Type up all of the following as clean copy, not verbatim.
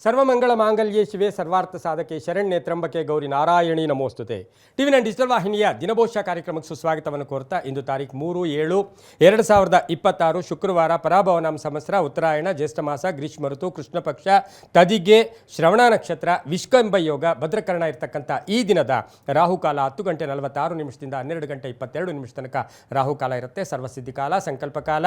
Sarvamangala ಮಾಂಗಲ್ಯೆ ಶಿವೆ ಸರ್ವಾರ್ಥ ಸಾಧಕೆ ಶರಣ್ಯೆ ತ್ರಂಬಕೆ Gauri Narayani ನಮೋಸ್ತುತೆ. ಟಿವಿ9 digital ವಾಹಿನಿಯ ದಿನಭೋಷ್ಯ ಕಾರ್ಯಕ್ರಮಕ್ಕೆ ಸುಸ್ವಾಗತವನ್ನು ಕೋರ್ತಾ ಇಂದು ತಾರೀಕು 3/7/2026 ಶುಕ್ರವಾರ ಪರಾಭವನಾಮ ಸಂವತ್ಸರ ಉತ್ತರಾಯಣ ಜ್ಯೇಷ್ಠ ಮಾಸ ಗ್ರೀಷ್ಮ ಋತು ಕೃಷ್ಣ ಪಕ್ಷ ತದಿಗೆ ಶ್ರವಣ ನಕ್ಷತ್ರ ವಿಷ್ಕಂಬ ಯೋಗ ಭದ್ರಕರಣ ಇರತಕ್ಕಂಥ ಈ ದಿನದ ರಾಹುಕಾಲ 10:46 12:22 ತನಕ ರಾಹುಕಾಲ ಇರುತ್ತೆ. ಸರ್ವಸಿದ್ಧಿ ಕಾಲ ಸಂಕಲ್ಪ ಕಾಲ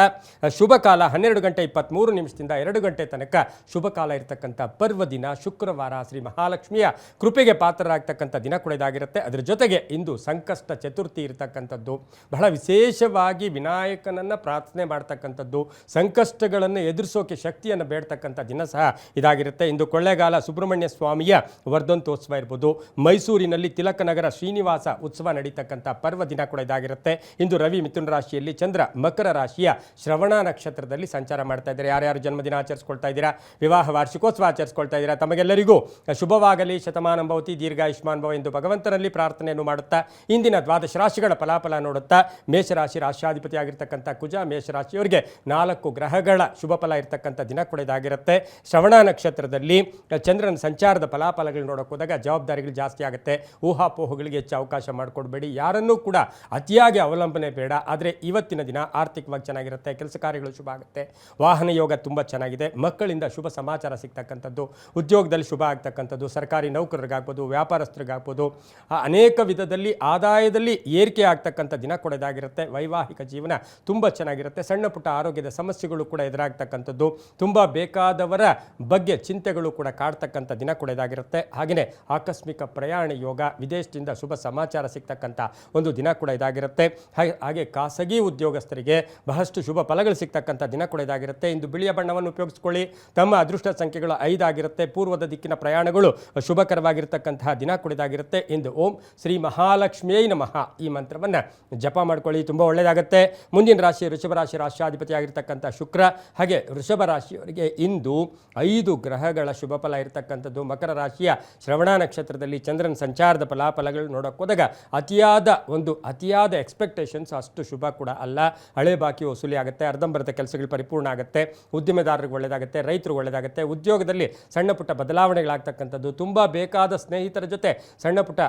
ಶುಭ ಕಾಲ 12:23 2 ಗಂಟೆ ತನಕ ಶುಭ ಕಾಲ ಇರತಕ್ಕಂಥ ಪರ್ವ ದಿನ ಶುಕ್ರವಾರ. ಶ್ರೀ ಮಹಾಲಕ್ಷ್ಮಿಯ ಕೃಪೆಗೆ ಪಾತ್ರರಾಗ್ತಕ್ಕಂಥ ದಿನ ಕೂಡ ಇದಾಗಿರುತ್ತೆ. ಅದರ ಜೊತೆಗೆ ಇಂದು ಸಂಕಷ್ಟ ಚತುರ್ಥಿ ಇರತಕ್ಕಂಥದ್ದು, ಬಹಳ ವಿಶೇಷವಾಗಿ ವಿನಾಯಕನನ್ನು ಪ್ರಾರ್ಥನೆ ಮಾಡ್ತಕ್ಕಂಥದ್ದು, ಸಂಕಷ್ಟಗಳನ್ನು ಎದುರಿಸೋಕೆ ಶಕ್ತಿಯನ್ನು ಬೇಡ್ತಕ್ಕಂಥ ದಿನ ಸಹ ಇದಾಗಿರುತ್ತೆ. ಇಂದು ಕೊಳ್ಳೇಗಾಲ ಸುಬ್ರಹ್ಮಣ್ಯ ಸ್ವಾಮಿಯ ವರ್ಧಂತೋತ್ಸವ ಇರ್ಬೋದು, ಮೈಸೂರಿನಲ್ಲಿ ತಿಲಕನಗರ ಶ್ರೀನಿವಾಸ ಉತ್ಸವ ನಡೀತಕ್ಕಂಥ ಪರ್ವ ದಿನ ಕೂಡ ಇದಾಗಿರುತ್ತೆ. ಇಂದು ರವಿ ಮಿಥುನ ರಾಶಿಯಲ್ಲಿ, ಚಂದ್ರ ಮಕರ ರಾಶಿಯ ಶ್ರವಣ ನಕ್ಷತ್ರದಲ್ಲಿ ಸಂಚಾರ ಮಾಡ್ತಾ ಇದ್ದಾರೆ. ಯಾರ್ಯಾರು ಜನ್ಮದಿನ ಆಚರಿಸ್ಕೊಳ್ತಾ ಇದ್ದೀರಾ, ವಿವಾಹ ವಾರ್ಷಿಕೋತ್ಸವ ಆಚರಿಸ್ಕೊಳ್ತಾ ಇದ್ದೀರಾ, ತಮಗೆಲ್ಲರಿಗೂ ಶುಭವಾಗಲಿ, ಶತಮಾನಂ ಭವತಿ, ದೀರ್ಘಾಯುಷ್ಮಾನ್ ಭವ ಎಂದು ಭಗವಂತನಲ್ಲಿ ಪ್ರಾರ್ಥನೆಯನ್ನು ಮಾಡುತ್ತಾ ಇಂದಿನ ದ್ವಾದಶ ರಾಶಿಗಳ ಫಲಾಫಲ ನೋಡುತ್ತಾ ಮೇಷರಾಶಿ ರಾಶ್ಯಾಧಿಪತಿ ಆಗಿರ್ತಕ್ಕಂಥ ಕುಜ, ಮೇಷರಾಶಿಯವರಿಗೆ 4 ಗ್ರಹಗಳ ಶುಭ ಫಲ ಇರತಕ್ಕಂಥ ದಿನ ಕೂಡ ಇದಾಗಿರುತ್ತೆ. ಶ್ರವಣ ನಕ್ಷತ್ರದಲ್ಲಿ ಚಂದ್ರನ ಸಂಚಾರದ ಫಲಾಫಲಗಳು ನೋಡೋಕೆ ಹೋದಾಗ ಜವಾಬ್ದಾರಿಗಳು ಜಾಸ್ತಿ ಆಗುತ್ತೆ. ಊಹಾಪೋಹಗಳಿಗೆ ಹೆಚ್ಚು ಅವಕಾಶ ಮಾಡಿಕೊಡ್ಬೇಡಿ, ಯಾರನ್ನೂ ಕೂಡ ಅತಿಯಾಗಿ ಅವಲಂಬನೆ ಬೇಡ. ಆದರೆ ಇವತ್ತಿನ ದಿನ ಆರ್ಥಿಕವಾಗಿ ಚೆನ್ನಾಗಿರುತ್ತೆ, ಕೆಲಸ ಕಾರ್ಯಗಳು ಶುಭ ಆಗುತ್ತೆ, ವಾಹನ ಯೋಗ ತುಂಬ ಚೆನ್ನಾಗಿದೆ, ಮಕ್ಕಳಿಂದ ಶುಭ ಸಮಾಚಾರ ಸಿಗ್ತಕ್ಕಂಥದ್ದು, ಉದ್ಯೋಗದಲ್ಲಿ ಶುಭ ಆಗ್ತಕ್ಕಂಥದ್ದು, ಸರ್ಕಾರಿ ನೌಕರರಿಗಾಗ್ಬೋದು, ವ್ಯಾಪಾರಸ್ಥರಿಗಾಗ್ಬೋದು, ಅನೇಕ ವಿಧದಲ್ಲಿ ಆದಾಯದಲ್ಲಿ ಏರಿಕೆ ಆಗ್ತಕ್ಕಂಥ ದಿನ ಕೂಡ ಇದಾಗಿರುತ್ತೆ. ವೈವಾಹಿಕ ಜೀವನ ತುಂಬ ಚೆನ್ನಾಗಿರುತ್ತೆ. ಸಣ್ಣ ಪುಟ್ಟ ಆರೋಗ್ಯದ ಸಮಸ್ಯೆಗಳು ಕೂಡ ಎದುರಾಗ್ತಕ್ಕಂಥದ್ದು, ತುಂಬ ಬೇಕಾದವರ ಬಗ್ಗೆ ಚಿಂತೆಗಳು ಕೂಡ ಕಾಡ್ತಕ್ಕಂಥ ದಿನ ಕೂಡ ಇದಾಗಿರುತ್ತೆ. ಹಾಗೆಯೇ ಆಕಸ್ಮಿಕ ಪ್ರಯಾಣ ಯೋಗ, ವಿದೇಶದಿಂದ ಶುಭ ಸಮಾಚಾರ ಸಿಗ್ತಕ್ಕಂಥ ಒಂದು ದಿನ ಕೂಡ ಇದಾಗಿರುತ್ತೆ. ಹಾಗೆ ಖಾಸಗಿ ಉದ್ಯೋಗಸ್ಥರಿಗೆ ಬಹಳಷ್ಟು ಶುಭ ಫಲಗಳು ಸಿಗ್ತಕ್ಕಂಥ ದಿನ ಕೂಡ ಇದಾಗಿರುತ್ತೆ. ಇಂದು ಬಿಳಿಯ ಬಣ್ಣವನ್ನು ಉಪಯೋಗಿಸ್ಕೊಳ್ಳಿ. ತಮ್ಮ ಅದೃಷ್ಟ ಸಂಖ್ಯೆಗಳು 5 ಆಗಿರುತ್ತೆ. ಪೂರ್ವದ ದಿಕ್ಕಿನ ಪ್ರಯಾಣಗಳು ಶುಭಕರವಾಗಿರ್ತಕ್ಕಂತಹ ದಿನ ಕೂಡ ಇದಾಗಿರುತ್ತೆ. ಇಂದು ಓಂ ಶ್ರೀ ಮಹಾಲಕ್ಷ್ಮಿಯೇ ನಮಃ ಈ ಮಂತ್ರವನ್ನು ಜಪ ಮಾಡ್ಕೊಳ್ಳಿ, ತುಂಬ ಒಳ್ಳೆಯದಾಗುತ್ತೆ. ಮುಂದಿನ ರಾಶಿ ವೃಷಭ ರಾಶಿ, ರಾಶ್ಯಾಧಿಪತಿ ಆಗಿರ್ತಕ್ಕಂಥ ಶುಕ್ರ. ಹಾಗೆ ವೃಷಭ ರಾಶಿಯವರಿಗೆ ಇಂದು 5 ಗ್ರಹಗಳ ಶುಭ ಫಲ ಇರತಕ್ಕಂಥದ್ದು. ಮಕರ ರಾಶಿಯ ಶ್ರವಣ ನಕ್ಷತ್ರದಲ್ಲಿ ಚಂದ್ರನ ಸಂಚಾರದ ಫಲಾಫಲಗಳು ನೋಡೋಕೆ ಹೋದಾಗ ಅತಿಯಾದ ಎಕ್ಸ್ಪೆಕ್ಟೇಷನ್ಸ್ ಅಷ್ಟು ಶುಭ ಕೂಡ ಅಲ್ಲ. ಹಳೆ ಬಾಕಿ ವಸೂಲಿ ಆಗುತ್ತೆ, ಅರ್ಧಂಬರ್ಧ ಕೆಲಸಗಳು ಪರಿಪೂರ್ಣ ಆಗುತ್ತೆ, ಉದ್ಯಮೆದಾರರಿಗೆ ಒಳ್ಳೆಯದಾಗುತ್ತೆ, ರೈತರು ಒಳ್ಳೆಯದಾಗುತ್ತೆ, ಉದ್ಯೋಗದಲ್ಲಿ ಸಣ್ಣ ಪುಟ್ಟ ಬದಲಾವಣೆಗಳಾಗ್ತಕ್ಕಂಥದ್ದು, ತುಂಬ ಬೇಕಾದ ಸ್ನೇಹಿತರ ಜೊತೆ ಸಣ್ಣ ಪುಟ್ಟ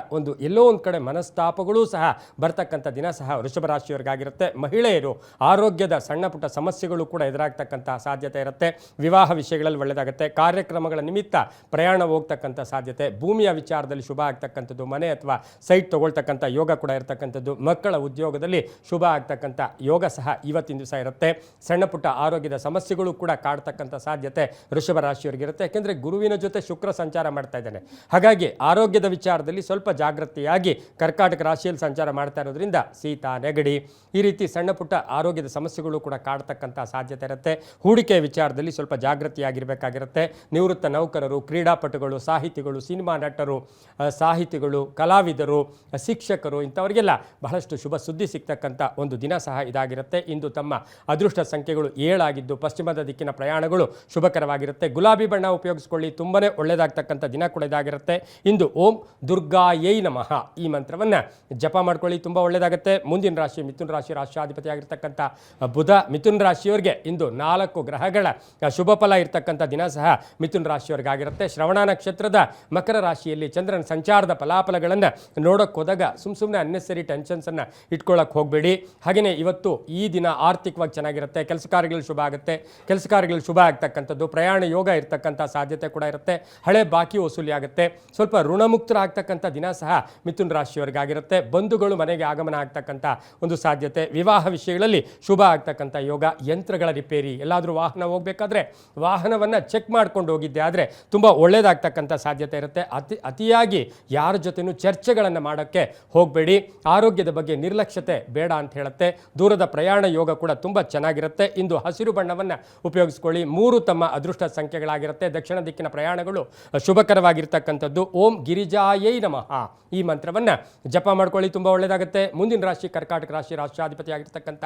ಎಲ್ಲೋ ಒಂದು ಕಡೆ ಮನಸ್ತಾಪಗಳೂ ಸಹ ಬರ್ತಕ್ಕಂಥ ದಿನ ಸಹ ವೃಷಭ ರಾಶಿಯವರಿಗಾಗಿರುತ್ತೆ. ಮಹಿಳೆಯರು ಆರೋಗ್ಯದ ಸಣ್ಣ ಪುಟ್ಟ ಸಮಸ್ಯೆಗಳು ಕೂಡ ಎದುರಾಗ್ತಕ್ಕಂಥ ಸಾಧ್ಯತೆ ಇರುತ್ತೆ. ವಿವಾಹ ವಿಷಯಗಳಲ್ಲಿ ಒಳ್ಳೆಯದಾಗುತ್ತೆ, ಕಾರ್ಯಕ್ರಮಗಳ ನಿಮಿತ್ತ ಪ್ರಯಾಣ ಹೋಗ್ತಕ್ಕಂಥ ಸಾಧ್ಯತೆ, ಭೂಮಿಯ ವಿಚಾರದಲ್ಲಿ ಶುಭ ಆಗ್ತಕ್ಕಂಥದ್ದು, ಮನೆ ಅಥವಾ ಸೈಟ್ ತಗೊಳ್ತಕ್ಕಂಥ ಯೋಗ ಕೂಡ ಇರತಕ್ಕಂಥದ್ದು, ಮಕ್ಕಳ ಉದ್ಯೋಗದಲ್ಲಿ ಶುಭ ಆಗ್ತಕ್ಕಂಥ ಯೋಗ ಸಹ ಇವತ್ತಿನ ದಿವಸ ಇರುತ್ತೆ. ಸಣ್ಣ ಪುಟ್ಟ ಆರೋಗ್ಯದ ಸಮಸ್ಯೆಗಳು ಕೂಡ ಕಾಡ್ತಕ್ಕಂಥ ಸಾಧ್ಯತೆ ವೃಷಭ ರಾಶಿಯವರಿಗಿರುತ್ತೆ. ಯಾಕೆಂದರೆ ಗುರುವಿನ ಜೊತೆ ಶುಕ್ರ ಸಂಚಾರ ಮಾಡ್ತಾ ಇದ್ದಾನೆ. ಹಾಗಾಗಿ ಆರೋಗ್ಯದ ವಿಚಾರದಲ್ಲಿ ಸ್ವಲ್ಪ ಜಾಗೃತಿಯಾಗಿ ಕರ್ಕಾಟಕ ರಾಶಿಯಲ್ಲಿ ಸಂಚಾರ ಮಾಡ್ತಾ ಇರೋದ್ರಿಂದ ಶೀತ, ನೆಗಡಿ ಈ ರೀತಿ ಸಣ್ಣ ಪುಟ್ಟ ಆರೋಗ್ಯದ ಸಮಸ್ಯೆಗಳು ಕೂಡ ಕಾಡ್ತಕ್ಕಂಥ ಸಾಧ್ಯತೆ ಇರುತ್ತೆ. ಹೂಡಿಕೆ ವಿಚಾರದಲ್ಲಿ ಸ್ವಲ್ಪ ಜಾಗೃತಿಯಾಗಿರಬೇಕಾಗಿರುತ್ತೆ. ನಿವೃತ್ತ ನೌಕರರು, ಕ್ರೀಡಾಪಟುಗಳು, ಸಾಹಿತಿಗಳು, ಸಿನಿಮಾ ನಟರು, ಸಾಹಿತಿಗಳು, ಕಲಾವಿದರು, ಶಿಕ್ಷಕರು ಇಂಥವರಿಗೆಲ್ಲ ಬಹಳಷ್ಟು ಶುಭ ಸುದ್ದಿ ಸಿಗ್ತಕ್ಕಂಥ ಒಂದು ದಿನ ಸಹ ಇದಾಗಿರುತ್ತೆ. ಇಂದು ತಮ್ಮ ಅದೃಷ್ಟ ಸಂಖ್ಯೆಗಳು 7 ಆಗಿದ್ದು ಪಶ್ಚಿಮದ ದಿಕ್ಕಿನ ಪ್ರಯಾಣಗಳು ಶುಭಕರವಾಗಿರುತ್ತೆ. ಗುಲಾಬಿ ಬಣ್ಣ ಉಪಯೋಗಿಸ್ಕೊಳ್ಳಿ, ತುಂಬನೇ ಒಳ್ಳೆಯದಾಗ್ತಕ್ಕಂಥ ದಿನ ಕೂಡ ಇದಾಗಿರುತ್ತೆ. ಇಂದು ಓಂ ದುರ್ಗಾಯೈ ನಮಃ ಈ ಮಂತ್ರವನ್ನು ಜಪ ಮಾಡ್ಕೊಳ್ಳಿ, ತುಂಬ ಒಳ್ಳೆಯದಾಗುತ್ತೆ. ಮುಂದಿನ ರಾಶಿ ಮಿಥುನ ರಾಶಿ, ರಾಶ್ಯಾಧಿಪತಿ ಆಗಿರ್ತಕ್ಕಂಥ ಬುಧ. ಮಿಥುನ ರಾಶಿಯವರಿಗೆ ಇಂದು 4 ಗ್ರಹಗಳ ಶುಭ ಫಲ ಇರ್ತಕ್ಕಂಥ ದಿನ ಸಹ ಮಿಥುನ ರಾಶಿಯವರಿಗಾಗಿರುತ್ತೆ. ಶ್ರವಣ ನಕ್ಷತ್ರದ ಮಕರ ರಾಶಿಯಲ್ಲಿ ಚಂದ್ರನ ಸಂಚಾರದ ಫಲಾಫಲಗಳನ್ನು ನೋಡೋಕೆ ಹೋದಾಗ ಸುಮ್ಮನೆ ಅನ್ನೆಸರಿ ಟೆನ್ಷನ್ಸನ್ನು ಇಟ್ಕೊಳ್ಳೋಕೆ ಹೋಗಬೇಡಿ. ಹಾಗೆಯೇ ಇವತ್ತು ಈ ದಿನ ಆರ್ಥಿಕವಾಗಿ ಚೆನ್ನಾಗಿರುತ್ತೆ, ಕೆಲಸ ಕಾರ್ಯಗಳು ಶುಭ ಆಗುತ್ತೆ, ಕೆಲಸ ಕಾರ್ಯಗಳು ಶುಭ ಆಗ್ತಕ್ಕಂಥದ್ದು, ಪ್ರಯಾಣ ಯೋಗ ಇರ್ತಕ್ಕಂಥ ಸಾಧ್ಯತೆ ಕೂಡ ಇರುತ್ತೆ. ಹಳೆ ಬಾಕಿ ವಸೂಲಿ ಆಗುತ್ತೆ, ಸ್ವಲ್ಪ ಋಣಮುಕ್ತರಾಗ್ತಕ್ಕಂಥ ದಿನ ಸಹ ಮಿಥುನ ರಾಶಿಯವರಿಗಾಗಿರುತ್ತೆ. ಬಂಧುಗಳು ಮನೆಗೆ ಆಗಮನ ಆಗ್ತಕ್ಕಂಥ ಒಂದು ಸಾಧ್ಯತೆ, ವಿವಾಹ ವಿಷಯಗಳಲ್ಲಿ ಶುಭ ಆಗ್ತಕ್ಕಂಥ ಯೋಗ, ಯಂತ್ರಗಳ ರಿಪೇರಿ, ಎಲ್ಲಾದರೂ ವಾಹನ ಹೋಗಬೇಕಾದ್ರೆ ವಾಹನವನ್ನು ಚೆಕ್ ಮಾಡ್ಕೊಂಡು ಹೋಗಿದ್ದೆ ಆದರೆ ತುಂಬ ಒಳ್ಳೆಯದಾಗ್ತಕ್ಕಂಥ ಸಾಧ್ಯತೆ ಇರುತ್ತೆ. ಅತಿಯಾಗಿ ಯಾರ ಜೊತೆನೂ ಚರ್ಚೆಗಳನ್ನು ಮಾಡೋಕ್ಕೆ ಹೋಗಬೇಡಿ. ಆರೋಗ್ಯದ ಬಗ್ಗೆ ನಿರ್ಲಕ್ಷ್ಯತೆ ಬೇಡ ಅಂತ ಹೇಳುತ್ತೆ. ದೂರದ ಪ್ರಯಾಣ ಯೋಗ ಕೂಡ ತುಂಬ ಚೆನ್ನಾಗಿರುತ್ತೆ. ಇಂದು ಹಸಿರು ಬಣ್ಣವನ್ನು ಉಪಯೋಗಿಸ್ಕೊಳ್ಳಿ. 3 ತಮ್ಮ ಅದೃಷ್ಟ ಸಂಖ್ಯೆಗಳಾಗಿರುತ್ತೆ. ದಕ್ಷಿಣ ದಿಕ್ಕಿನ ಪ್ರಯಾಣಗಳು ಶುಭಕರವಾಗಿರ್ತಕ್ಕಂಥದ್ದು. ಓಂ ಗಿರಿಜಾಯೈ ನಮಃ ಈ ಮಂತ್ರವನ್ನು ಜಪ ಮಾಡ್ಕೊಳ್ಳಿ, ತುಂಬ ಒಳ್ಳೆಯದಾಗುತ್ತೆ. ಮುಂದಿನ ರಾಶಿ ಕರ್ಕಾಟಕ ರಾಶಿ, ರಾಶ್ಯಾಧಿಪತಿ ಆಗಿರ್ತಕ್ಕಂಥ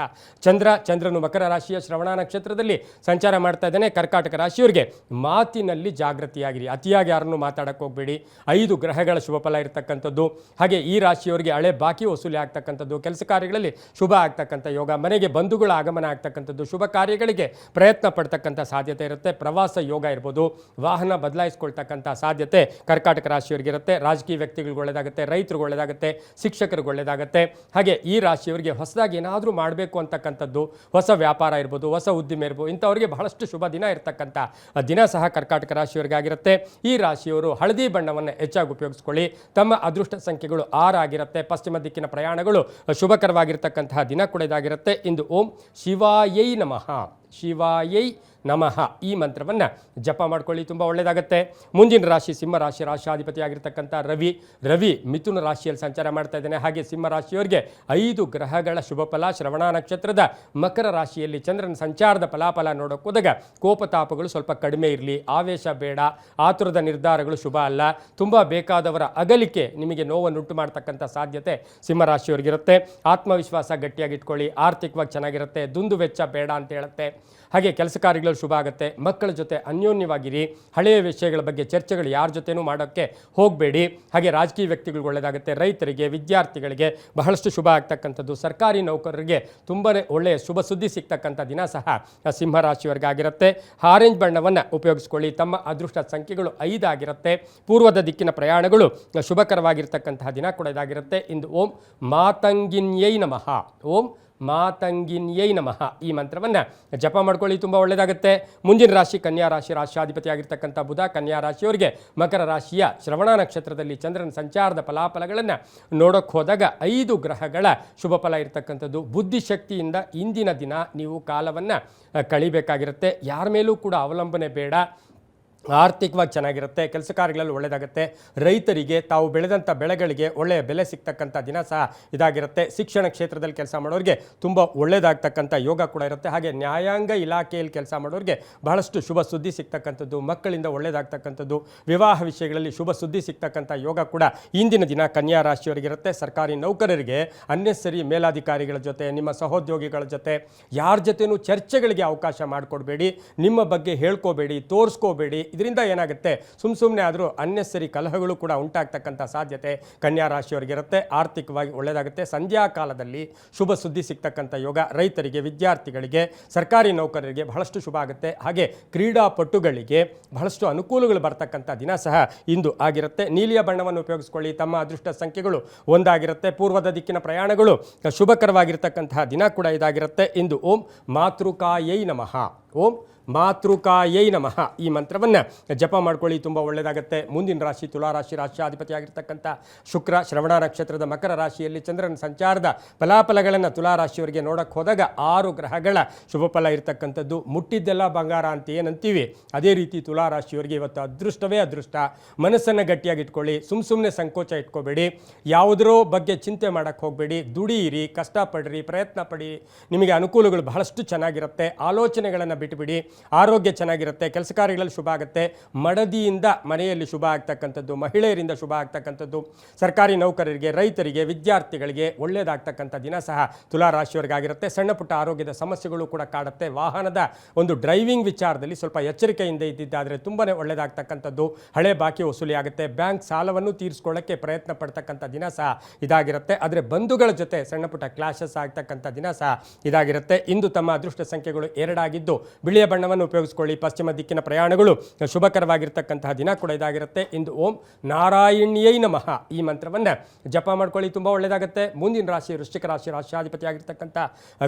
ಚಂದ್ರನು ಮಕರ ರಾಶಿಯ ಶ್ರವಣ ನಕ್ಷತ್ರದಲ್ಲಿ ಸಂಚಾರ ಮಾಡ್ತಾ ಇದ್ದಾನೆ. ಕರ್ಕಾಟಕ ರಾಶಿಯವರಿಗೆ ಮಾತಿನಲ್ಲಿ ಜಾಗೃತಿಯಾಗಿರಿ, ಅತಿಯಾಗಿ ಯಾರನ್ನು ಮಾತಾಡಕ್ಕೆ ಹೋಗಬೇಡಿ. 5 ಗ್ರಹಗಳ ಶುಭ ಫಲ ಇರತಕ್ಕಂಥದ್ದು. ಹಾಗೆ ಈ ರಾಶಿಯವರಿಗೆ ಹಳೆ ಬಾಕಿ ವಸೂಲಿ ಆಗ್ತಕ್ಕಂಥದ್ದು, ಕೆಲಸ ಕಾರ್ಯಗಳಲ್ಲಿ ಶುಭ ಆಗ್ತಕ್ಕಂಥ ಯೋಗ, ಮನೆಗೆ ಬಂಧುಗಳ ಆಗಮನ ಆಗ್ತಕ್ಕಂಥದ್ದು, ಶುಭ ಕಾರ್ಯಗಳಿಗೆ ಪ್ರಯತ್ನ ಪಡ್ತಕ್ಕಂಥ ಸಾಧ್ಯತೆ ಇರುತ್ತೆ. ಪ್ರವಾಸ ಯೋಗ ಇರ್ಬೋದು, ವಾಹನ ಬದಲಾಯಿಸ್ಕೊಳ್ತಕ್ಕಂಥ ಸಾಧ್ಯತೆ ಕರ್ಕಾಟಕ ರಾಶಿಯವರಿಗಿರುತ್ತೆ. ರಾಜಕೀಯ ವ್ಯಕ್ತಿಗಳಿಗೆ ಒಳ್ಳೆಯದಾಗುತ್ತೆ, ರೈತರಿಗೆ ಒಳ್ಳೆಯದಾಗುತ್ತೆ, ಶಿಕ್ಷಕರಿಗೆ ಒಳ್ಳೆಯದಾಗುತ್ತೆ. ಹಾಗೆ ಈ ರಾಶಿಯವರಿಗೆ ಹೊಸದಾಗಿ ಏನಾದರೂ ಮಾಡಬೇಕು ಅಂತಕ್ಕಂಥದ್ದು, ಹೊಸ ವ್ಯಾಪಾರ ಇರ್ಬೋದು, ಹೊಸ ಉದ್ದಿಮೆ ಇರ್ಬೋದು, ಇಂಥವರಿಗೆ ಬಹಳಷ್ಟು ಶುಭ ದಿನ ಇರತಕ್ಕಂಥ ದಿನ ಸಹ ಕರ್ಕಾಟಕ ರಾಶಿಯವರಿಗಾಗಿರುತ್ತೆ. ಈ ರಾಶಿಯವರು ಹಳದಿ ಬಣ್ಣವನ್ನು ಹೆಚ್ಚಾಗಿ ಉಪಯೋಗಿಸ್ಕೊಳ್ಳಿ. ತಮ್ಮ ಅದೃಷ್ಟ ಸಂಖ್ಯೆಗಳು 6 ಆಗಿರುತ್ತೆ. ಪಶ್ಚಿಮ ದಿಕ್ಕಿನ ಪ್ರಯಾಣಗಳು ಶುಭಕರವಾಗಿರ್ತಕ್ಕಂತಹ ದಿನ ಕೂಡ ಇದಾಗಿರುತ್ತೆ. ಇಂದು ಓಂ ಶಿವಾಯೈ ನಮಃ, ಶಿವಾಯೈ ನಮಃ ಈ ಮಂತ್ರವನ್ನು ಜಪ ಮಾಡ್ಕೊಳ್ಳಿ, ತುಂಬ ಒಳ್ಳೆಯದಾಗುತ್ತೆ. ಮುಂದಿನ ರಾಶಿ ಸಿಂಹ ರಾಶಿ, ರಾಶಿಯಾಧಿಪತಿಯಾಗಿರ್ತಕ್ಕಂಥ ರವಿ ಮಿಥುನ ರಾಶಿಯಲ್ಲಿ ಸಂಚಾರ ಮಾಡ್ತಾ ಇದ್ದಾನೆ. ಹಾಗೆ ಸಿಂಹ ರಾಶಿಯವರಿಗೆ 5 ಗ್ರಹಗಳ ಶುಭ ಫಲ. ಶ್ರವಣ ನಕ್ಷತ್ರದ ಮಕರ ರಾಶಿಯಲ್ಲಿ ಚಂದ್ರನ ಸಂಚಾರದ ಫಲಾಫಲ ನೋಡೋಕೆ ಹೋದಾಗ ಕೋಪತಾಪಗಳು ಸ್ವಲ್ಪ ಕಡಿಮೆ ಇರಲಿ, ಆವೇಶ ಬೇಡ, ಆತುರದ ನಿರ್ಧಾರಗಳು ಶುಭ ಅಲ್ಲ, ತುಂಬ ಬೇಕಾದವರ ಅಗಲಿಕೆ ನಿಮಗೆ ನೋವನ್ನುಂಟು ಮಾಡ್ತಕ್ಕಂಥ ಸಾಧ್ಯತೆ ಸಿಂಹ ರಾಶಿಯವರಿಗಿರುತ್ತೆ. ಆತ್ಮವಿಶ್ವಾಸ ಗಟ್ಟಿಯಾಗಿಟ್ಕೊಳ್ಳಿ, ಆರ್ಥಿಕವಾಗಿ ಚೆನ್ನಾಗಿರುತ್ತೆ, ದುಂದು ವೆಚ್ಚ ಬೇಡ ಅಂತ ಹೇಳುತ್ತೆ. ಹಾಗೆ ಕೆಲಸ ಕಾರ್ಯಗಳು ಶುಭ ಆಗುತ್ತೆ. ಮಕ್ಕಳ ಜೊತೆ ಅನ್ಯೋನ್ಯವಾಗಿರಿ. ಹಳೆಯ ವಿಷಯಗಳ ಬಗ್ಗೆ ಚರ್ಚೆಗಳು ಯಾರ ಜೊತೆನೂ ಮಾಡೋಕ್ಕೆ ಹೋಗಬೇಡಿ. ಹಾಗೆ ರಾಜಕೀಯ ವ್ಯಕ್ತಿಗಳಿಗೆ ಒಳ್ಳೆಯದಾಗುತ್ತೆ. ರೈತರಿಗೆ, ವಿದ್ಯಾರ್ಥಿಗಳಿಗೆ ಬಹಳಷ್ಟು ಶುಭ ಆಗ್ತಕ್ಕಂಥದ್ದು. ಸರ್ಕಾರಿ ನೌಕರರಿಗೆ ತುಂಬಾ ಒಳ್ಳೆಯ ಶುಭ ಸುದ್ದಿ ಸಿಗ್ತಕ್ಕಂಥ ದಿನ ಸಹ ಸಿಂಹರಾಶಿಯವರಿಗಾಗಿರುತ್ತೆ. ಆರೆಂಜ್ ಬಣ್ಣವನ್ನು ಉಪಯೋಗಿಸ್ಕೊಳ್ಳಿ. ತಮ್ಮ ಅದೃಷ್ಟ ಸಂಖ್ಯೆಗಳು 5 ಆಗಿರುತ್ತೆ. ಪೂರ್ವದ ದಿಕ್ಕಿನ ಪ್ರಯಾಣಗಳು ಶುಭಕರವಾಗಿರ್ತಕ್ಕಂತಹ ದಿನ ಕೂಡ ಇದಾಗಿರುತ್ತೆ. ಇಂದು ಓಂ ಮಾತಂಗಿನ್ಯೈ ನಮಃ, ಓಂ ಮಾತಂಗಿನ್ಯೈ ನಮಃ ಈ ಮಂತ್ರವನ್ನು ಜಪ ಮಾಡ್ಕೊಳ್ಳಿ, ತುಂಬ ಒಳ್ಳೆಯದಾಗುತ್ತೆ. ಮುಂದಿನ ರಾಶಿ ಕನ್ಯಾ ರಾಶಿ, ರಾಶಿಯಾಧಿಪತಿಯಾಗಿರ್ತಕ್ಕಂಥ ಬುಧ ಕನ್ಯಾ ರಾಶಿಯವರಿಗೆ ಮಕರ ರಾಶಿಯ ಶ್ರವಣ ನಕ್ಷತ್ರದಲ್ಲಿ ಚಂದ್ರನ ಸಂಚಾರದ ಫಲಾಫಲಗಳನ್ನು ನೋಡೋಕ್ಕೆ ಹೋದಾಗ 5 ಗ್ರಹಗಳ ಶುಭ ಫಲ ಇರತಕ್ಕಂಥದ್ದು. ಬುದ್ಧಿಶಕ್ತಿಯಿಂದ ಇಂದಿನ ದಿನ ನೀವು ಕಾಲವನ್ನು ಕಳಿಬೇಕಾಗಿರುತ್ತೆ. ಯಾರ ಮೇಲೂ ಕೂಡ ಅವಲಂಬನೆ ಬೇಡ. ಆರ್ಥಿಕವಾಗಿ ಚೆನ್ನಾಗಿರುತ್ತೆ. ಕೆಲಸ ಕಾರ್ಯಗಳಲ್ಲಿ ಒಳ್ಳೆಯದಾಗುತ್ತೆ. ರೈತರಿಗೆ ತಾವು ಬೆಳೆದಂಥ ಬೆಳೆಗಳಿಗೆ ಒಳ್ಳೆಯ ಬೆಲೆ ಸಿಗ್ತಕ್ಕಂಥ ದಿನ ಸಹ ಇದಾಗಿರುತ್ತೆ. ಶಿಕ್ಷಣ ಕ್ಷೇತ್ರದಲ್ಲಿ ಕೆಲಸ ಮಾಡೋರಿಗೆ ತುಂಬ ಒಳ್ಳೆಯದಾಗ್ತಕ್ಕಂಥ ಯೋಗ ಕೂಡ ಇರುತ್ತೆ. ಹಾಗೆ ನ್ಯಾಯಾಂಗ ಇಲಾಖೆಯಲ್ಲಿ ಕೆಲಸ ಮಾಡೋರಿಗೆ ಬಹಳಷ್ಟು ಶುಭ ಸುದ್ದಿ ಸಿಗ್ತಕ್ಕಂಥದ್ದು, ಮಕ್ಕಳಿಂದ ಒಳ್ಳೆಯದಾಗ್ತಕ್ಕಂಥದ್ದು, ವಿವಾಹ ವಿಷಯಗಳಲ್ಲಿ ಶುಭ ಸುದ್ದಿ ಸಿಗ್ತಕ್ಕಂಥ ಯೋಗ ಕೂಡ ಇಂದಿನ ದಿನ ಕನ್ಯಾ ರಾಶಿಯವರಿಗಿರುತ್ತೆ. ಸರ್ಕಾರಿ ನೌಕರರಿಗೆ ಅನ್ನೆಸರಿ ಮೇಲಾಧಿಕಾರಿಗಳ ಜೊತೆ, ನಿಮ್ಮ ಸಹೋದ್ಯೋಗಿಗಳ ಜೊತೆ ಯಾರ ಜೊತೆನೂ ಚರ್ಚೆಗಳಿಗೆ ಅವಕಾಶ ಮಾಡಿಕೊಡ್ಬೇಡಿ. ನಿಮ್ಮ ಬಗ್ಗೆ ಹೇಳ್ಕೋಬೇಡಿ, ತೋರಿಸ್ಕೋಬೇಡಿ. ಇದರಿಂದ ಏನಾಗುತ್ತೆ, ಸುಮ್ಮನೆ ಆದರೂ ಅನ್ನೆಸರಿ ಕಲಹಗಳು ಕೂಡ ಉಂಟಾಗ್ತಕ್ಕಂಥ ಸಾಧ್ಯತೆ ಕನ್ಯಾ ರಾಶಿಯವರಿಗಿರುತ್ತೆ. ಆರ್ಥಿಕವಾಗಿ ಒಳ್ಳೆಯದಾಗುತ್ತೆ. ಸಂಧ್ಯಾ ಕಾಲದಲ್ಲಿ ಶುಭ ಸುದ್ದಿ ಸಿಗ್ತಕ್ಕಂಥ ಯೋಗ ರೈತರಿಗೆ, ವಿದ್ಯಾರ್ಥಿಗಳಿಗೆ, ಸರ್ಕಾರಿ ನೌಕರರಿಗೆ ಬಹಳಷ್ಟು ಶುಭ ಆಗುತ್ತೆ. ಹಾಗೆ ಕ್ರೀಡಾಪಟುಗಳಿಗೆ ಬಹಳಷ್ಟು ಅನುಕೂಲಗಳು ಬರ್ತಕ್ಕಂಥ ದಿನ ಸಹ ಇಂದು ಆಗಿರುತ್ತೆ. ನೀಲಿಯ ಬಣ್ಣವನ್ನು ಉಪಯೋಗಿಸ್ಕೊಳ್ಳಿ. ತಮ್ಮ ಅದೃಷ್ಟ ಸಂಖ್ಯೆಗಳು 1 ಆಗಿರುತ್ತೆ. ಪೂರ್ವದ ದಿಕ್ಕಿನ ಪ್ರಯಾಣಗಳು ಶುಭಕರವಾಗಿರ್ತಕ್ಕಂತಹ ದಿನ ಕೂಡ ಇದಾಗಿರುತ್ತೆ. ಇಂದು ಓಂ ಮಾತೃಕಾಯೈ ನಮಃ, ಓಂ ಮಾತೃಕಾಯೈ ನಮಃ ಈ ಮಂತ್ರವನ್ನು ಜಪ ಮಾಡ್ಕೊಳ್ಳಿ, ತುಂಬ ಒಳ್ಳೆಯದಾಗುತ್ತೆ. ಮುಂದಿನ ರಾಶಿ ತುಲಾರಾಶಿ, ರಾಶಿಯಾಧಿಪತಿಯಾಗಿರ್ತಕ್ಕಂಥ ಶುಕ್ರ ಶ್ರವಣ ನಕ್ಷತ್ರದ ಮಕರ ರಾಶಿಯಲ್ಲಿ ಚಂದ್ರನ ಸಂಚಾರದ ಫಲಾಫಲಗಳನ್ನು ತುಲಾರಾಶಿಯವರಿಗೆ ನೋಡಕ್ಕೆ ಹೋದಾಗ 6 ಗ್ರಹಗಳ ಶುಭ ಫಲ ಇರತಕ್ಕಂಥದ್ದು. ಮುಟ್ಟಿದ್ದೆಲ್ಲ ಬಂಗಾರ ಅಂತ ಏನಂತೀವಿ, ಅದೇ ರೀತಿ ತುಲಾರಾಶಿಯವರಿಗೆ ಇವತ್ತು ಅದೃಷ್ಟವೇ ಅದೃಷ್ಟ. ಮನಸ್ಸನ್ನು ಗಟ್ಟಿಯಾಗಿಟ್ಕೊಳ್ಳಿ, ಸುಮ್ಮನೆ ಸಂಕೋಚ ಇಟ್ಕೋಬೇಡಿ. ಯಾವುದರೋ ಬಗ್ಗೆ ಚಿಂತೆ ಮಾಡೋಕ್ಕೆ ಹೋಗಬೇಡಿ. ದುಡಿಯಿರಿ, ಕಷ್ಟಪಡ್ರಿ, ಪ್ರಯತ್ನ ಪಡಿ. ನಿಮಗೆ ಅನುಕೂಲಗಳು ಬಹಳಷ್ಟು ಚೆನ್ನಾಗಿರುತ್ತೆ. ಆಲೋಚನೆಗಳನ್ನು ಬಿಟ್ಟುಬಿಡಿ. ಆರೋಗ್ಯ ಚೆನ್ನಾಗಿರುತ್ತೆ. ಕೆಲಸ ಕಾರ್ಯಗಳಲ್ಲಿ ಶುಭ ಆಗುತ್ತೆ. ಮಡದಿಯಿಂದ ಮನೆಯಲ್ಲಿ ಶುಭ ಆಗ್ತಕ್ಕಂಥದ್ದು, ಮಹಿಳೆಯರಿಂದ ಶುಭ ಆಗ್ತಕ್ಕಂಥದ್ದು, ಸರ್ಕಾರಿ ನೌಕರರಿಗೆ, ರೈತರಿಗೆ, ವಿದ್ಯಾರ್ಥಿಗಳಿಗೆ ಒಳ್ಳೆಯದಾಗ್ತಕ್ಕಂಥ ದಿನ ಸಹ ತುಲಾರಾಶಿಯವರಿಗಾಗಿರುತ್ತೆ. ಸಣ್ಣ ಪುಟ್ಟ ಆರೋಗ್ಯದ ಸಮಸ್ಯೆಗಳು ಕೂಡ ಕಾಡುತ್ತೆ. ವಾಹನದ ಒಂದು ಡ್ರೈವಿಂಗ್ ವಿಚಾರದಲ್ಲಿ ಸ್ವಲ್ಪ ಎಚ್ಚರಿಕೆಯಿಂದ ಇದ್ದಿದ್ದಾದರೆ ತುಂಬಾ ಒಳ್ಳೆಯದಾಗ್ತಕ್ಕಂಥದ್ದು. ಹಳೆ ಬಾಕಿ ವಸೂಲಿ ಆಗುತ್ತೆ. ಬ್ಯಾಂಕ್ ಸಾಲವನ್ನು ತೀರಿಸ್ಕೊಳ್ಳೋಕ್ಕೆ ಪ್ರಯತ್ನ ಪಡ್ತಕ್ಕಂಥ ದಿನ ಸಹ ಇದಾಗಿರುತ್ತೆ. ಆದರೆ ಬಂಧುಗಳ ಜೊತೆ ಸಣ್ಣ ಪುಟ್ಟ ಕ್ಲಾಶಸ್ ಆಗ್ತಕ್ಕಂಥ ದಿನ ಸಹ ಇದಾಗಿರುತ್ತೆ. ಇಂದು ತಮ್ಮ ಅದೃಷ್ಟ ಸಂಖ್ಯೆಗಳು 2 ಆಗಿದ್ದು ಬಿಳಿಯ ಬಣ್ಣವನ್ನು ಉಪಯೋಗಿಸ್ಕೊಳ್ಳಿ. ಪಶ್ಚಿಮ ದಿಕ್ಕಿನ ಪ್ರಯಾಣಗಳು ಶುಭಕರವಾಗಿರ್ತಕ್ಕಂತಹ ದಿನ ಕೂಡ ಇದಾಗಿರುತ್ತೆ. ಇಂದು ಓಂ ನಾರಾಯಣ್ಯೈ ನಮಃ ಈ ಮಂತ್ರವನ್ನು ಜಪ ಮಾಡ್ಕೊಳ್ಳಿ, ತುಂಬ ಒಳ್ಳೆಯದಾಗುತ್ತೆ. ಮುಂದಿನ ರಾಶಿ ವೃಶ್ಚಿಕ ರಾಶಿ, ರಾಶಿಯಾಧಿಪತಿಯಾಗಿರ್ತಕ್ಕಂಥ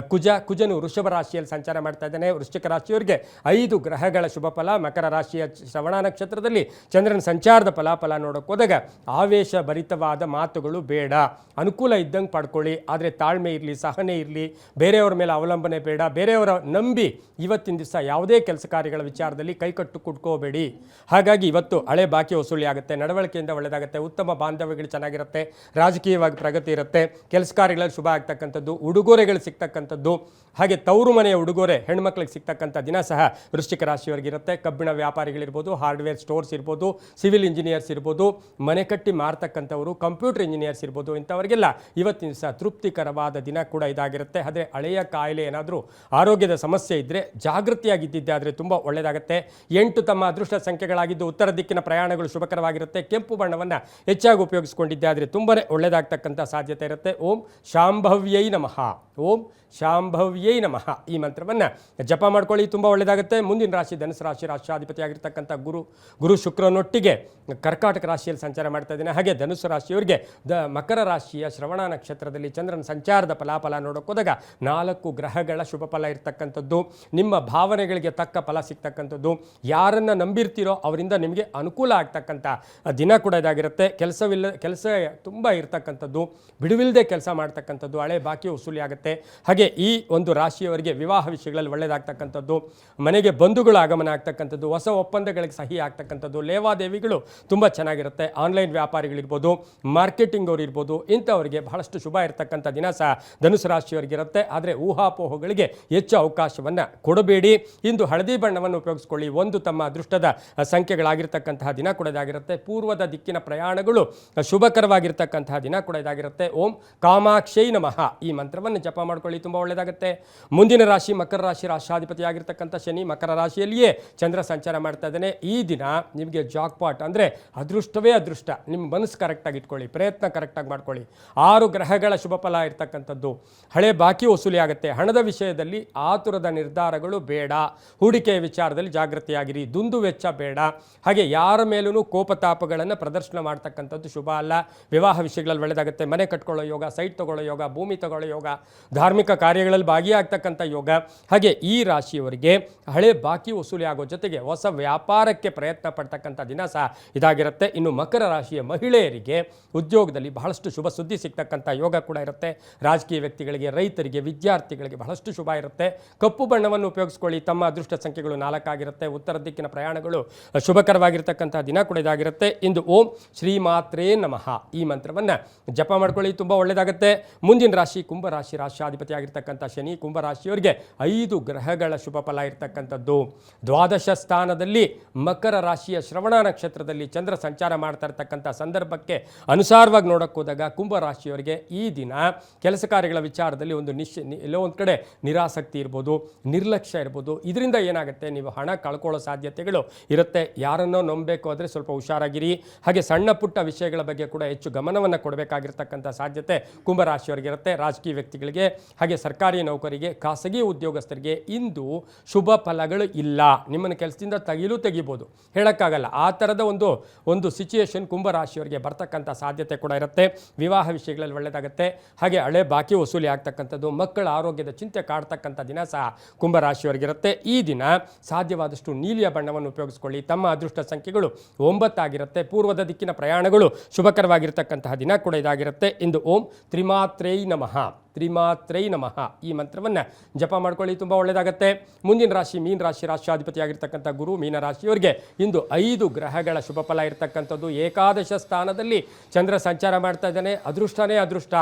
ಕುಜನು ವೃಷಭ ರಾಶಿಯಲ್ಲಿ ಸಂಚಾರ ಮಾಡ್ತಾ ಇದ್ದಾನೆ. ವೃಶ್ಚಿಕ ರಾಶಿಯವರಿಗೆ 5 ಗ್ರಹಗಳ ಶುಭ ಫಲ. ಮಕರ ರಾಶಿಯ ಶ್ರವಣ ನಕ್ಷತ್ರದಲ್ಲಿ ಚಂದ್ರನ ಸಂಚಾರದ ಫಲಾಫಲ ನೋಡೋಕೆ ಹೋದಾಗ ಆವೇಶ ಭರಿತವಾದ ಮಾತುಗಳು ಬೇಡ. ಅನುಕೂಲ ಇದ್ದಂಗೆ ಪಡ್ಕೊಳ್ಳಿ, ಆದರೆ ತಾಳ್ಮೆ ಇರಲಿ, ಸಹನೆ ಇರಲಿ. ಬೇರೆಯವರ ಮೇಲೆ ಅವಲಂಬನೆ ಬೇಡ. ಬೇರೆಯವರ ನಂಬಿ ಇವತ್ತಿನ ದಿವಸ ಯಾವುದೇ ಕೆಲಸ ಕಾರ್ಯಗಳ ವಿಚಾರದಲ್ಲಿ ಕೈಕಟ್ಟು ಕುಟ್ಕೋಬೇಡಿ. ಹಾಗಾಗಿ ಇವತ್ತು ಹಳೆ ಬಾಕಿ ವಸೂಲಿ ಆಗುತ್ತೆ. ನಡವಳಿಕೆಯಿಂದ ಒಳ್ಳೆಯದಾಗುತ್ತೆ. ಉತ್ತಮ ಬಾಂಧವ್ಯಗಳು ಚೆನ್ನಾಗಿರುತ್ತೆ. ರಾಜಕೀಯವಾಗಿ ಪ್ರಗತಿ ಇರುತ್ತೆ. ಕೆಲಸ ಕಾರ್ಯಗಳಲ್ಲಿ ಶುಭ ಆಗ್ತಕ್ಕಂಥದ್ದು, ಉಡುಗೊರೆಗಳು ಸಿಗ್ತಕ್ಕಂಥದ್ದು, ಹಾಗೆ ತವರು ಮನೆಯ ಉಡುಗೊರೆ ಹೆಣ್ಮಕ್ಳಿಗೆ ಸಿಗ್ತಕ್ಕಂಥ ದಿನ ಸಹ ವೃಶ್ಚಿಕ ರಾಶಿಯವರಿಗಿರುತ್ತೆ. ಕಬ್ಬಿಣ ವ್ಯಾಪಾರಿಗಳಿರ್ಬೋದು, ಹಾರ್ಡ್ವೇರ್ ಸ್ಟೋರ್ಸ್ ಇರ್ಬೋದು, ಸಿವಿಲ್ ಇಂಜಿನಿಯರ್ಸ್ ಇರ್ಬೋದು, ಮನೆ ಕಟ್ಟಿ ಮಾರ್ತಕ್ಕಂಥವರು, ಕಂಪ್ಯೂಟರ್ ಇಂಜಿನಿಯರ್ಸ್ ಇರ್ಬೋದು, ಇಂಥವರಿಗೆಲ್ಲ ಇವತ್ತಿನ ದಿವಸ ತೃಪ್ತಿಕರವಾದ ದಿನ ಕೂಡ ಇದಾಗಿರುತ್ತೆ. ಆದರೆ ಹಳೆಯ ಕಾಯಿಲೆ ಏನಾದರೂ ಆರೋಗ್ಯದ ಸಮಸ್ಯೆ ಇದ್ದರೆ ಜಾಗೃತಿಯಾಗಿದ್ದರೆ ಉಪಯೋಗಿಸ್ಕೊಂಡಿದ್ದೆ ಆದರೆ ತುಂಬ ಒಳ್ಳೆಯದಾಗುತ್ತೆ. 8 ತಮ್ಮ ಅದೃಷ್ಟ ಸಂಖ್ಯೆಗಳಾಗಿದ್ದು ಉತ್ತರ ದಿಕ್ಕಿನ ಪ್ರಯಾಣಗಳು ಶುಭಕರವಾಗಿರುತ್ತೆ. ಕೆಂಪು ಬಣ್ಣವನ್ನು ಹೆಚ್ಚಾಗಿ ಉಪಯೋಗಿಸ್ಕೊಂಡಿದ್ದೆ ಆದರೆ ತುಂಬಾ ಒಳ್ಳೆಯದಾಗ್ತಕ್ಕಂಥ ಸಾಧ್ಯತೆ ಇರುತ್ತೆ. ಓಂ ಶಾಂಭವ್ಯೈ ನಮಃ. ಓಂ ಶಾಂಭವ್ಯೈ ನಮಃ ಈ ಮಂತ್ರವನ್ನು ಜಪ ಮಾಡ್ಕೊಳ್ಳಿ, ತುಂಬ ಒಳ್ಳೆಯದಾಗುತ್ತೆ. ಮುಂದಿನ ರಾಶಿ ಧನುಸು ರಾಶಿ, ರಾಷ್ಟ್ರಾಧಿಪತಿಯಾಗಿರ್ತಕ್ಕಂಥ ಗುರು ಶುಕ್ರನೊಟ್ಟಿಗೆ ಕರ್ಕಾಟಕ ರಾಶಿಯಲ್ಲಿ ಸಂಚಾರ ಮಾಡ್ತಾ ಇದ್ದೇನೆ. ಹಾಗೆ ಧನುಸು ರಾಶಿಯವರಿಗೆ ಮಕರ ರಾಶಿಯ ಶ್ರವಣ ನಕ್ಷತ್ರದಲ್ಲಿ ಚಂದ್ರನ ಸಂಚಾರದ ಫಲಾಫಲ ನೋಡೋಕ್ಕೋದಾಗ 4 ಗ್ರಹಗಳ ಶುಭ ಫಲ ಇರ್ತಕ್ಕಂಥದ್ದು, ನಿಮ್ಮ ಭಾವನೆಗಳಿಗೆ ತಕ್ಕ ಫಲ ಸಿಗ್ತಕ್ಕಂಥದ್ದು, ಯಾರನ್ನು ನಂಬಿರ್ತೀರೋ ಅವರಿಂದ ನಿಮಗೆ ಅನುಕೂಲ ಆಗ್ತಕ್ಕಂಥ ದಿನ ಕೂಡ ಇದಾಗಿರುತ್ತೆ. ಕೆಲಸ ತುಂಬ ಇರ್ತಕ್ಕಂಥದ್ದು, ಬಿಡುವಿಲ್ಲದೆ ಕೆಲಸ ಮಾಡ್ತಕ್ಕಂಥದ್ದು, ಹಳೆ ಬಾಕಿ ವಸೂಲಿ ಆಗುತ್ತೆ. ಹಾಗೆ ಈ ಒಂದು ರಾಶಿಯವರಿಗೆ ವಿವಾಹ ವಿಷಯಗಳಲ್ಲಿ ಒಳ್ಳೆಯದಾಗ್ತಕ್ಕಂಥದ್ದು, ಮನೆಗೆ ಬಂಧುಗಳು ಆಗಮನ ಆಗ್ತಕ್ಕಂಥದ್ದು, ಹೊಸ ಒಪ್ಪಂದಗಳಿಗೆ ಸಹಿ ಆಗ್ತಕ್ಕಂಥದ್ದು, ಲೇವಾದೇವಿಗಳು ತುಂಬ ಚೆನ್ನಾಗಿರುತ್ತೆ. ಆನ್ಲೈನ್ ವ್ಯಾಪಾರಿಗಳಿರ್ಬೋದು, ಮಾರ್ಕೆಟಿಂಗ್ ಅವರು ಇರ್ಬೋದು, ಇಂಥವರಿಗೆ ಬಹಳಷ್ಟು ಶುಭ ಇರತಕ್ಕಂಥ ದಿನ ಸಹ ಧನುಸು ರಾಶಿಯವರಿಗಿರುತ್ತೆ. ಆದರೆ ಊಹಾಪೋಹಗಳಿಗೆ ಹೆಚ್ಚು ಅವಕಾಶವನ್ನು ಕೊಡಬೇಡಿ. ಇಂದು ಹಳದಿ ಬಣ್ಣವನ್ನು ಉಪಯೋಗಿಸ್ಕೊಳ್ಳಿ. 1 ತಮ್ಮ ಅದೃಷ್ಟದ ಸಂಖ್ಯೆಗಳಾಗಿರ್ತಕ್ಕಂತಹ ದಿನ ಕೂಡ ಇದಾಗಿರುತ್ತೆ. ಪೂರ್ವದ ದಿಕ್ಕಿನ ಪ್ರಯಾಣಗಳು ಶುಭಕರವಾಗಿರ್ತಕ್ಕಂತಹ ದಿನ ಕೂಡ ಇದಾಗಿರುತ್ತೆ. ಓಂ ಕಾಮಾಕ್ಷೈ ನಮಃ ಈ ಮಂತ್ರವನ್ನು ಜಪ ಮಾಡ್ಕೊಳ್ಳಿ, ತುಂಬ ಒಳ್ಳೆಯದಾಗುತ್ತೆ. ಮುಂದಿನ ರಾಶಿ ಮಕರ ರಾಶಿ, ರಾಷ್ಟ್ರಾಧಿಪತಿಯಾಗಿರ್ತಕ್ಕಂಥ ಶನಿ ಮಕರ ರಾಶಿಯಲ್ಲಿಯೇ ಚಂದ್ರ ಸಂಚಾರ ಮಾಡ್ತಾ ಇದ್ದಾನೆ. ಈ ದಿನ ನಿಮಗೆ ಜಾಕ್ಪಾಟ್ ಅಂದರೆ ಅದೃಷ್ಟವೇ ಅದೃಷ್ಟ. ನಿಮ್ಮ ಮನಸ್ಸು ಕರೆಕ್ಟಾಗಿ ಇಟ್ಕೊಳ್ಳಿ, ಪ್ರಯತ್ನ ಕರೆಕ್ಟಾಗಿ ಮಾಡ್ಕೊಳ್ಳಿ. 6 ಗ್ರಹಗಳ ಶುಭ ಫಲ ಇರ್ತಕ್ಕಂಥದ್ದು, ಹಳೆ ಬಾಕಿ ವಸೂಲಿ ಆಗುತ್ತೆ. ಹಣದ ವಿಷಯದಲ್ಲಿ ಆತುರದ ನಿರ್ಧಾರಗಳು ಬೇಡ. ಹೂಡಿಕೆಯ ವಿಚಾರದಲ್ಲಿ ಜಾಗೃತಿಯಾಗಿರಿ. ದುಂದು ವೆಚ್ಚ ಬೇಡ. ಹಾಗೆ ಯಾರ ಮೇಲೂ ಕೋಪತಾಪಗಳನ್ನು ಪ್ರದರ್ಶನ ಮಾಡ್ತಕ್ಕಂಥದ್ದು ಶುಭ ಅಲ್ಲ. ವಿವಾಹ ವಿಷಯಗಳಲ್ಲಿ ಒಳ್ಳೆಯದಾಗುತ್ತೆ. ಮನೆ ಕಟ್ಕೊಳ್ಳೋ ಯೋಗ, ಸೈಟ್ ತಗೊಳ್ಳೋ ಯೋಗ, ಭೂಮಿ ತಗೊಳ್ಳೋ ಯೋಗ, ಧಾರ್ಮಿಕ ಕಾರ್ಯಗಳಲ್ಲಿ ಭಾಗಿಯಾಗ್ತಕ್ಕಂಥ ಯೋಗ. ಹಾಗೆ ಈ ರಾಶಿಯವರಿಗೆ ಹಳೆ ಬಾಕಿ ವಸೂಲಿ ಆಗೋ ಜೊತೆಗೆ ಹೊಸ ವ್ಯಾಪಾರಕ್ಕೆ ಪ್ರಯತ್ನ ಪಡ್ತಕ್ಕಂಥ ದಿನ ಸಹ ಇದಾಗಿರುತ್ತೆ. ಇನ್ನು ಮಕರ ರಾಶಿಯ ಮಹಿಳೆಯರಿಗೆ ಉದ್ಯೋಗದಲ್ಲಿ ಬಹಳಷ್ಟು ಶುಭ ಸುದ್ದಿ ಸಿಗ್ತಕ್ಕಂಥ ಯೋಗ ಕೂಡ ಇರುತ್ತೆ. ರಾಜಕೀಯ ವ್ಯಕ್ತಿಗಳಿಗೆ, ರೈತರಿಗೆ, ವಿದ್ಯಾರ್ಥಿಗಳಿಗೆ ಬಹಳಷ್ಟು ಶುಭ ಇರುತ್ತೆ. ಕಪ್ಪು ಬಣ್ಣವನ್ನು ಉಪಯೋಗಿಸ್ಕೊಳ್ಳಿ. ತಮ್ಮ ಅದೃಷ್ಟ ಸಂಖ್ಯೆಗಳು 4 ಆಗಿರುತ್ತೆ. ಉತ್ತರ ದಿಕ್ಕಿನ ಪ್ರಯಾಣಗಳು ಶುಭಕರವಾಗಿರ್ತಕ್ಕಂಥ ದಿನ ಕೂಡ ಇದಾಗಿರುತ್ತೆ. ಇಂದು ಓಂ ಶ್ರೀಮಾತ್ರೇ ನಮಃ ಈ ಮಂತ್ರವನ್ನು ಜಪ ಮಾಡ್ಕೊಳ್ಳಿ, ತುಂಬ ಒಳ್ಳೆಯದಾಗುತ್ತೆ. ಮುಂದಿನ ರಾಶಿ ಕುಂಭರಾಶಿ, ರಾಷ್ಟ್ರಾಧಿಪತಿಯಾಗಿರ್ತಕ್ಕಂಥ ಶನಿ ಕುಂಭರಾಶಿಯವರಿಗೆ 5 ಗ್ರಹಗಳ ಶುಭ ಫಲ ಇರ್ತಕ್ಕಂಥದ್ದು. ದ್ವಾದಶ ಸ್ಥಾನದಲ್ಲಿ ಮಕರ ರಾಶಿಯ ಶ್ರವಣ ನಕ್ಷತ್ರದಲ್ಲಿ ಚಂದ್ರ ಸಂಚಾರ ಮಾಡ್ತಾ ಇರ್ತಕ್ಕಂಥ ಸಂದರ್ಭಕ್ಕೆ ಅನುಸಾರವಾಗಿ ನೋಡೋಕೆ ಹೋದಾಗ ಕುಂಭರಾಶಿಯವರಿಗೆ ಈ ದಿನ ಕೆಲಸ ಕಾರ್ಯಗಳ ವಿಚಾರದಲ್ಲಿ ಎಲ್ಲೋ ಒಂದು ಕಡೆ ನಿರಾಸಕ್ತಿ ಇರ್ಬೋದು, ನಿರ್ಲಕ್ಷ್ಯ ಇರ್ಬೋದು. ಇದರಿಂದ ಏನಾಗುತ್ತೆ, ನೀವು ಹಣ ಕಳ್ಕೊಳ್ಳೋ ಸಾಧ್ಯತೆಗಳು ಇರುತ್ತೆ. ಯಾರನ್ನೋ ನಂಬಬೇಕು ಆದರೆ ಸ್ವಲ್ಪ ಹುಷಾರಾಗಿರಿ. ಹಾಗೆ ಸಣ್ಣ ಪುಟ್ಟ ವಿಷಯಗಳ ಬಗ್ಗೆ ಕೂಡ ಹೆಚ್ಚು ಗಮನವನ್ನು ಕೊಡಬೇಕಾಗಿರ್ತಕ್ಕಂಥ ಸಾಧ್ಯತೆ ಕುಂಭರಾಶಿಯವರಿಗಿರುತ್ತೆ. ರಾಜಕೀಯ ವ್ಯಕ್ತಿಗಳಿಗೆ, ಹಾಗೆ ಸರ್ಕಾರಿ ನೌಕರಿಗೆ, ಖಾಸಗಿ ಉದ್ಯೋಗಸ್ಥರಿಗೆ ಇಂದು ಶುಭ ಫಲಗಳು ಇಲ್ಲ. ನಿಮ್ಮನ್ನು ಕೆಲಸದಿಂದ ತೆಗಿಬೋದು, ಹೇಳೋಕ್ಕಾಗಲ್ಲ. ಆ ಥರದ ಒಂದು ಸಿಚುಯೇಷನ್ ಕುಂಭರಾಶಿಯವರಿಗೆ ಬರ್ತಕ್ಕಂಥ ಸಾಧ್ಯತೆ ಕೂಡ ಇರುತ್ತೆ. ವಿವಾಹ ವಿಷಯಗಳಲ್ಲಿ ಒಳ್ಳೆಯದಾಗುತ್ತೆ. ಹಾಗೆ ಹಳೆ ಬಾಕಿ ವಸೂಲಿ ಆಗ್ತಕ್ಕಂಥದ್ದು, ಮಕ್ಕಳ ಆರೋಗ್ಯದ ಚಿಂತೆ ಕಾಡ್ತಕ್ಕಂಥ ದಿನ ಸಹ ಕುಂಭರಾಶಿಯವರಿಗಿರುತ್ತೆ. ಈ ದಿನ ಸಾಧ್ಯವಾದಷ್ಟು ನೀಲಿಯ ಬಣ್ಣವನ್ನು ಉಪಯೋಗಿಸ್ಕೊಳ್ಳಿ. ತಮ್ಮ ಅದೃಷ್ಟ ಸಂಖ್ಯೆಗಳು 9 ಆಗಿರುತ್ತೆ. ಪೂರ್ವದ ದಿಕ್ಕಿನ ಪ್ರಯಾಣಗಳು ಶುಭಕರವಾಗಿರ್ತಕ್ಕಂತಹ ದಿನ ಕೂಡ ಇದಾಗಿರುತ್ತೆ. ಇಂದು ಓಂ ತ್ರಿಮಾತ್ರೈ ನಮಃ ಈ ಮಂತ್ರವನ್ನು ಜಪ ಮಾಡ್ಕೊಳ್ಳಿ, ತುಂಬ ಒಳ್ಳೆಯದಾಗುತ್ತೆ. ಮುಂದಿನ ರಾಶಿ ಮೀನ ರಾಶಿ, ರಾಷ್ಟ್ರಾಧಿಪತಿಯಾಗಿರ್ತಕ್ಕಂಥ ಗುರು ಮೀನ ರಾಶಿಯವರಿಗೆ ಇಂದು 5 ಗ್ರಹಗಳ ಶುಭ ಫಲ ಇರ್ತಕ್ಕಂಥದ್ದು. ಏಕಾದಶ ಸ್ಥಾನದಲ್ಲಿ ಚಂದ್ರ ಸಂಚಾರ ಮಾಡ್ತಾ ಇದ್ದಾನೆ. ಅದೃಷ್ಟನೇ ಅದೃಷ್ಟ.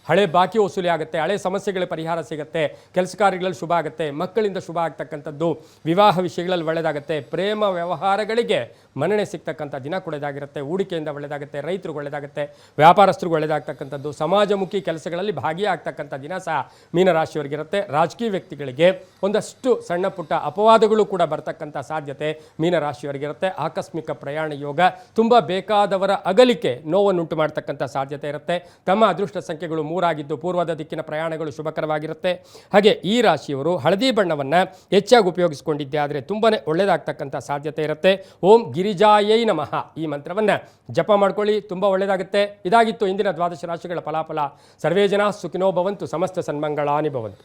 ಹಳೆ ಬಾಕಿ ವಸೂಲಿ ಆಗುತ್ತೆ. ಹಳೆ ಸಮಸ್ಯೆಗಳ ಪರಿಹಾರ ಸಿಗುತ್ತೆ. ಕೆಲಸ ಕಾರ್ಯಗಳಲ್ಲಿ ಶುಭ ಆಗುತ್ತೆ. ಮಕ್ಕಳಿಂದ ಶುಭ ಆಗ್ತಕ್ಕಂಥದ್ದು. ವಿವಾಹ ವಿಷಯಗಳಲ್ಲಿ ಒಳ್ಳೆಯದಾಗುತ್ತೆ. ಪ್ರೇಮ ವ್ಯವಹಾರಗಳಿಗೆ ಮನ್ನಣೆ ಸಿಗ್ತಕ್ಕಂಥ ದಿನ ಕೂಡ ಇದಾಗಿರುತ್ತೆ. ಹೂಡಿಕೆಯಿಂದ ಒಳ್ಳೆಯದಾಗುತ್ತೆ. ರೈತರಿಗೆ ಒಳ್ಳೆಯದಾಗುತ್ತೆ. ವ್ಯಾಪಾರಸ್ಥರಿಗೂ ಒಳ್ಳೆಯದಾಗ್ತಕ್ಕಂಥದ್ದು. ಸಮಾಜಮುಖಿ ಕೆಲಸಗಳಲ್ಲಿ ಭಾಗಿಯಾಗ್ತಕ್ಕಂಥ ದಿನ ಸಹ ಮೀನರಾಶಿಯವರಿಗಿರುತ್ತೆ. ರಾಜಕೀಯ ವ್ಯಕ್ತಿಗಳಿಗೆ ಒಂದಷ್ಟು ಸಣ್ಣ ಪುಟ್ಟ ಅಪವಾದಗಳು ಕೂಡ ಬರ್ತಕ್ಕಂಥ ಸಾಧ್ಯತೆ ಮೀನರಾಶಿಯವರಿಗಿರುತ್ತೆ. ಆಕಸ್ಮಿಕ ಪ್ರಯಾಣ ಯೋಗ, ತುಂಬ ಬೇಕಾದವರ ಅಗಲಿಕೆ ನೋವನ್ನುಂಟು ಮಾಡ್ತಕ್ಕಂಥ ಸಾಧ್ಯತೆ ಇರುತ್ತೆ. ತಮ್ಮ ಅದೃಷ್ಟ ಸಂಖ್ಯೆಗಳು 3 ಆಗಿದ್ದು ಪೂರ್ವದ ದಿಕ್ಕಿನ ಪ್ರಯಾಣಗಳು ಶುಭಕರವಾಗಿರುತ್ತೆ. ಹಾಗೆ ಈ ರಾಶಿಯವರು ಹಳದಿ ಬಣ್ಣವನ್ನು ಹೆಚ್ಚಾಗಿ ಉಪಯೋಗಿಸಿಕೊಂಡಿದ್ದೆ ಆದರೆ ತುಂಬಾ ಒಳ್ಳೆಯದಾಗ್ತಕ್ಕಂಥ ಸಾಧ್ಯತೆ ಇರುತ್ತೆ. ಓಂ ಗಿರಿಜಾಯೈ ನಮಃ ಈ ಮಂತ್ರವನ್ನು ಜಪ ಮಾಡ್ಕೊಳ್ಳಿ, ತುಂಬ ಒಳ್ಳೆಯದಾಗುತ್ತೆ. ಇದಾಗಿತ್ತು ಇಂದಿನ ದ್ವಾದಶ ರಾಶಿಗಳ ಫಲಾಫಲ. ಸರ್ವೇ ಜನ ಸುಖಿನೋ ಭವಂತು, ಸಮಸ್ತ ಸನ್ಮಂಗಳಾನಿ ಭವಂತು.